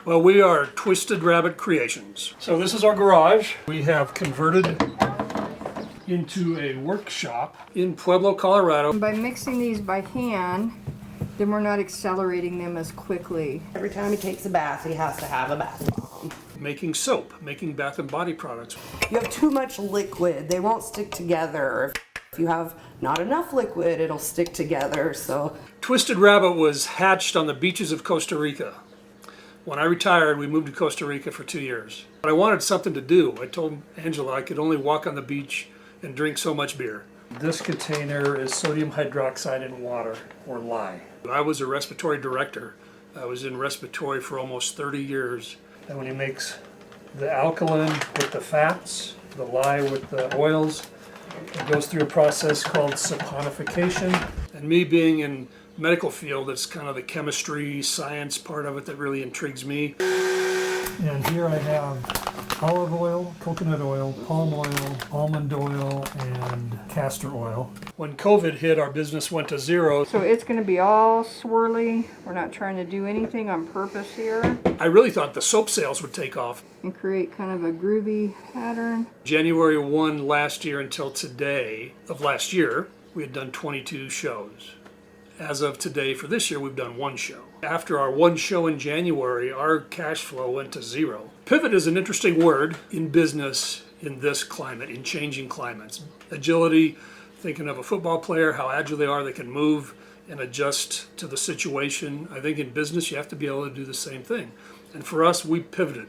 Well, we are Twisted Rabbit Creations. So this is our garage. We have converted into a workshop in Pueblo, Colorado. By mixing these by hand, then we're not accelerating them as quickly. Every time he takes a bath, he has to have a bath bomb. Making soap, making bath and body products. You have too much liquid, they won't stick together. If you have not enough liquid, it'll stick together. So Twisted Rabbit was hatched on the beaches of Costa Rica. When I retired, we moved to Costa Rica for 2 years. But I wanted something to do. I told Angela I could only walk on the beach and drink so much beer. This container is sodium hydroxide in water, or lye. I was a respiratory director. I was in respiratory for almost 30 years. And when he makes the alkaline with the fats, the lye with the oils, it goes through a process called saponification. And me being in medical field, it's kind of the chemistry, science part of it that really intrigues me. And here I have olive oil, coconut oil, palm oil, almond oil, and castor oil. When COVID hit, our business went to zero. So it's going to be all swirly. We're not trying to do anything on purpose here. I really thought the soap sales would take off. And create kind of a groovy pattern. January 1 last year until today of last year, we had done 22 shows. As of today for this year, we've done 1 show. After our 1 show in January, our cash flow went to zero. Pivot is an interesting word in business in this climate, in changing climates. Agility, thinking of a football player, how agile they are, they can move and adjust to the situation. I think in business, you have to be able to do the same thing. And for us, we pivoted.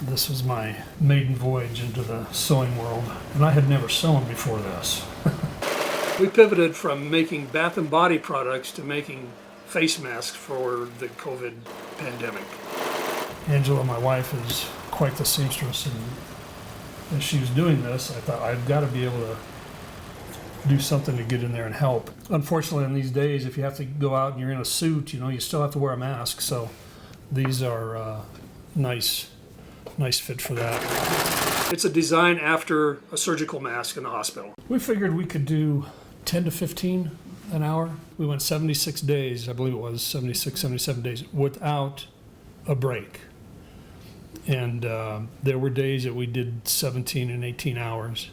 This was my maiden voyage into the sewing world, and I had never sewn before this. We pivoted from making bath and body products to making face masks for the COVID pandemic. Angela, my wife, is quite the seamstress, and as she was doing this, I thought I've got to be able to do something to get in there and help. Unfortunately, in these days, if you have to go out and you're in a suit, you still have to wear a mask, so these are nice fit for that. It's a design after a surgical mask in the hospital. We figured we could do 10 to 15 an hour. We went 76 days, I believe it was 76, 77 days, without a break. And there were days that we did 17 and 18 hours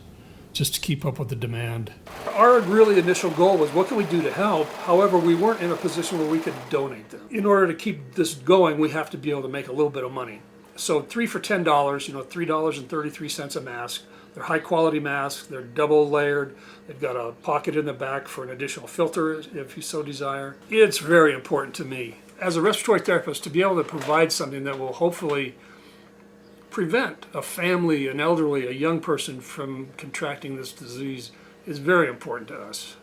just to keep up with the demand. Our really initial goal was, what can we do to help? However, we weren't in a position where we could donate them. In order to keep this going, we have to be able to make a little bit of money. So 3 for $10, $3.33 a mask. They're high quality masks, they're double layered, they've got a pocket in the back for an additional filter if you so desire. It's very important to me as a respiratory therapist to be able to provide something that will hopefully prevent a family, an elderly, a young person from contracting this disease is very important to us.